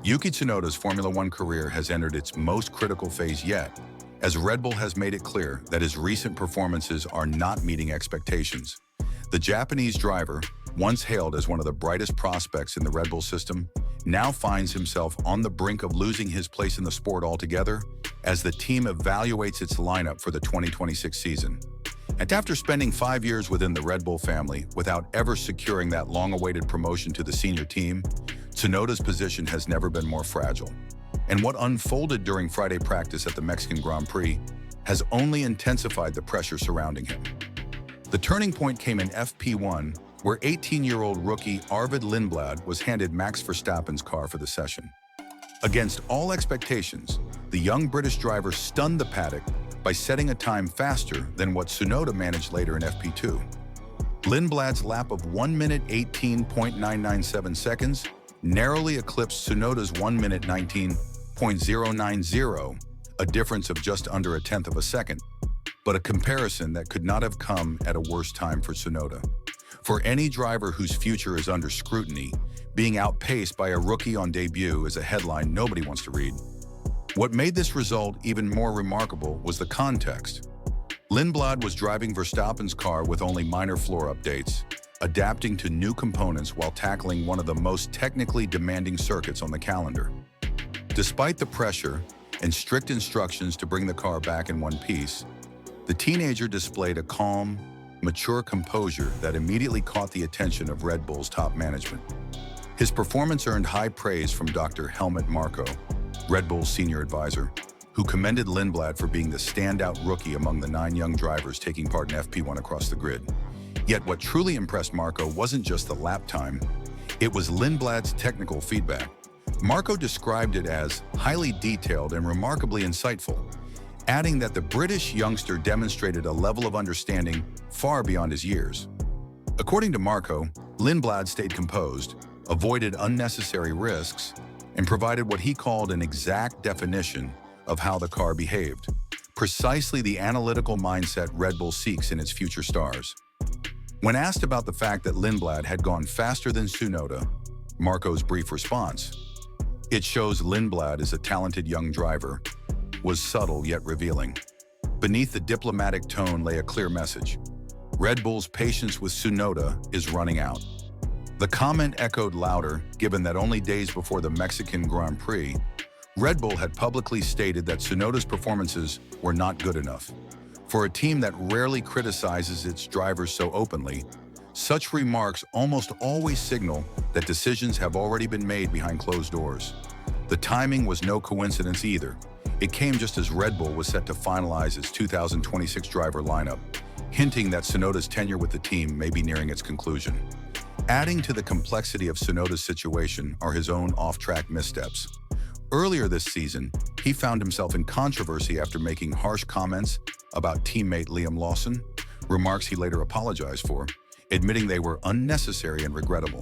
Yuki Tsunoda's Formula One career has entered its most critical phase yet, as Red Bull has made it clear that his recent performances are not meeting expectations. The Japanese driver, once hailed as one of the brightest prospects in the Red Bull system, now finds himself on the brink of losing his place in the sport altogether as the team evaluates its lineup for the 2026 season. And after spending 5 years within the Red Bull family without ever securing that long-awaited promotion to the senior team, Tsunoda's position has never been more fragile. And what unfolded during Friday practice at the Mexican Grand Prix has only intensified the pressure surrounding him. The turning point came in FP1, where 18-year-old rookie Arvid Lindblad was handed Max Verstappen's car for the session. Against all expectations, the young British driver stunned the paddock by setting a time faster than what Tsunoda managed later in FP2. Lindblad's lap of 1 minute 18.997 seconds narrowly eclipsed Tsunoda's 1 minute 19.090, a difference of just under a tenth of a second, but a comparison that could not have come at a worse time for Tsunoda. For any driver whose future is under scrutiny, being outpaced by a rookie on debut is a headline nobody wants to read. What made this result even more remarkable was the context. Lindblad was driving Verstappen's car with only minor floor updates, adapting to new components while tackling one of the most technically demanding circuits on the calendar. Despite the pressure and strict instructions to bring the car back in one piece, the teenager displayed a calm, mature composure that immediately caught the attention of Red Bull's top management. His performance earned high praise from Dr. Helmut Marko, Red Bull's senior advisor, who commended Lindblad for being the standout rookie among the 9 young drivers taking part in FP1 across the grid. Yet what truly impressed Marko wasn't just the lap time, it was Lindblad's technical feedback. Marko described it as highly detailed and remarkably insightful, adding that the British youngster demonstrated a level of understanding far beyond his years. According to Marko, Lindblad stayed composed, avoided unnecessary risks, and provided what he called an exact definition of how the car behaved, precisely the analytical mindset Red Bull seeks in its future stars. When asked about the fact that Lindblad had gone faster than Tsunoda, Marko's brief response, "It shows Lindblad is a talented young driver," was subtle yet revealing. Beneath the diplomatic tone lay a clear message. Red Bull's patience with Tsunoda is running out. The comment echoed louder, given that only days before the Mexican Grand Prix, Red Bull had publicly stated that Tsunoda's performances were not good enough. For a team that rarely criticizes its drivers so openly, such remarks almost always signal that decisions have already been made behind closed doors. The timing was no coincidence either. It came just as Red Bull was set to finalize its 2026 driver lineup, hinting that Tsunoda's tenure with the team may be nearing its conclusion. Adding to the complexity of Tsunoda's situation are his own off-track missteps. Earlier this season, he found himself in controversy after making harsh comments about teammate Liam Lawson, remarks he later apologized for, admitting they were unnecessary and regrettable.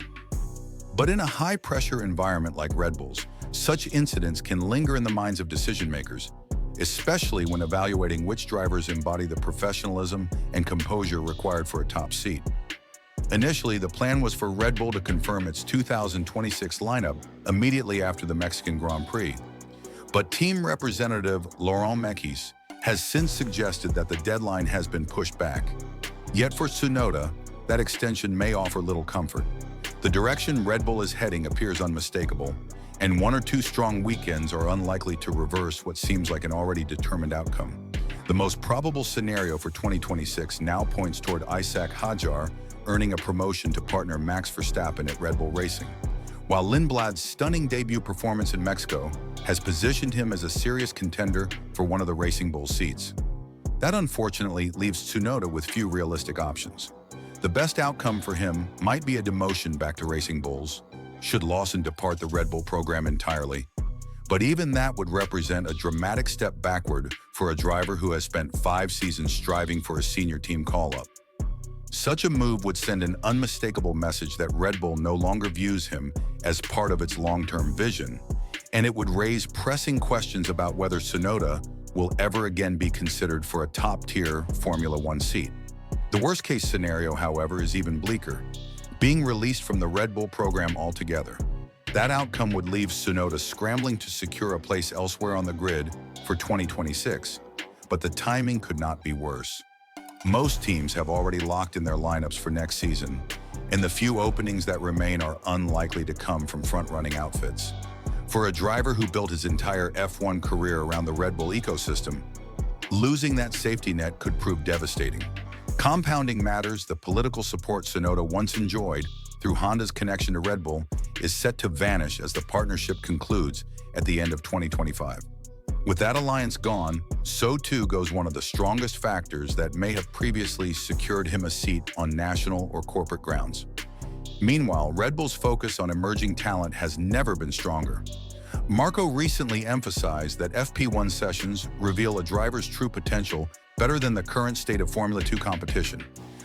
But in a high-pressure environment like Red Bull's, such incidents can linger in the minds of decision-makers, especially when evaluating which drivers embody the professionalism and composure required for a top seat. Initially, the plan was for Red Bull to confirm its 2026 lineup immediately after the Mexican Grand Prix. But team representative Laurent Mekies has since suggested that the deadline has been pushed back. Yet for Tsunoda, that extension may offer little comfort. The direction Red Bull is heading appears unmistakable, and 1 or 2 strong weekends are unlikely to reverse what seems like an already determined outcome. The most probable scenario for 2026 now points toward Isaac Hadjar earning a promotion to partner Max Verstappen at Red Bull Racing, while Lindblad's stunning debut performance in Mexico has positioned him as a serious contender for one of the Racing Bull seats. That unfortunately leaves Tsunoda with few realistic options. The best outcome for him might be a demotion back to Racing Bulls, should Lawson depart the Red Bull program entirely. But even that would represent a dramatic step backward for a driver who has spent 5 seasons striving for a senior team call-up. Such a move would send an unmistakable message that Red Bull no longer views him as part of its long-term vision, and it would raise pressing questions about whether Tsunoda will ever again be considered for a top-tier Formula One seat. The worst-case scenario, however, is even bleaker, being released from the Red Bull program altogether. That outcome would leave Tsunoda scrambling to secure a place elsewhere on the grid for 2026, but the timing could not be worse. Most teams have already locked in their lineups for next season, and the few openings that remain are unlikely to come from front-running outfits. For a driver who built his entire F1 career around the Red Bull ecosystem, losing that safety net could prove devastating. Compounding matters, the political support Tsunoda once enjoyed through Honda's connection to Red Bull is set to vanish as the partnership concludes at the end of 2025. With that alliance gone, so too goes one of the strongest factors that may have previously secured him a seat on national or corporate grounds. Meanwhile, Red Bull's focus on emerging talent has never been stronger. Marco recently emphasized that FP1 sessions reveal a driver's true potential better than the current state of Formula 2 competition,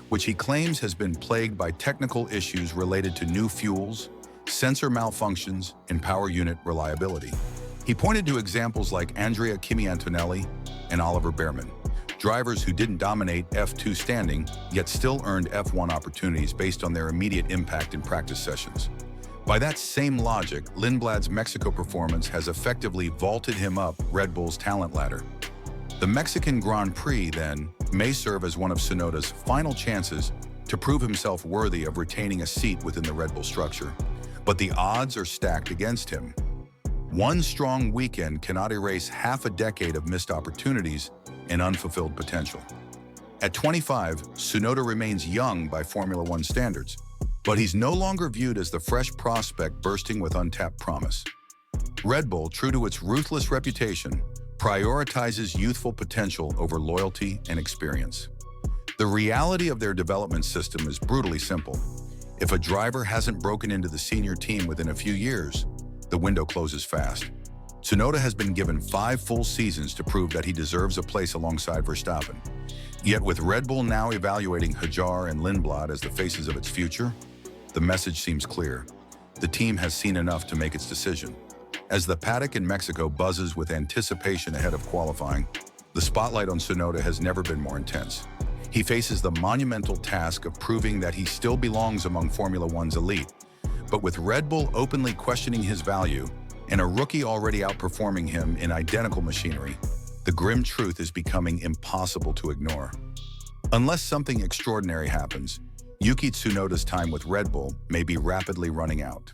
which he claims has been plagued by technical issues related to new fuels, sensor malfunctions, and power unit reliability. He pointed to examples like Andrea Kimi Antonelli and Oliver Bearman, drivers who didn't dominate F2 standing, yet still earned F1 opportunities based on their immediate impact in practice sessions. By that same logic, Lindblad's Mexico performance has effectively vaulted him up Red Bull's talent ladder. The Mexican Grand Prix, then, may serve as one of Tsunoda's final chances to prove himself worthy of retaining a seat within the Red Bull structure. But the odds are stacked against him. One strong weekend cannot erase half a decade of missed opportunities and unfulfilled potential. At 25, Tsunoda remains young by Formula One standards, but he's no longer viewed as the fresh prospect bursting with untapped promise. Red Bull, true to its ruthless reputation, prioritizes youthful potential over loyalty and experience. The reality of their development system is brutally simple. If a driver hasn't broken into the senior team within a few years, the window closes fast. Tsunoda has been given 5 full seasons to prove that he deserves a place alongside Verstappen. Yet with Red Bull now evaluating Hajar and Lindblad as the faces of its future, the message seems clear. The team has seen enough to make its decision. As the paddock in Mexico buzzes with anticipation ahead of qualifying, the spotlight on Tsunoda has never been more intense. He faces the monumental task of proving that he still belongs among Formula One's elite. But with Red Bull openly questioning his value and a rookie already outperforming him in identical machinery, the grim truth is becoming impossible to ignore. Unless something extraordinary happens, Yuki Tsunoda's time with Red Bull may be rapidly running out.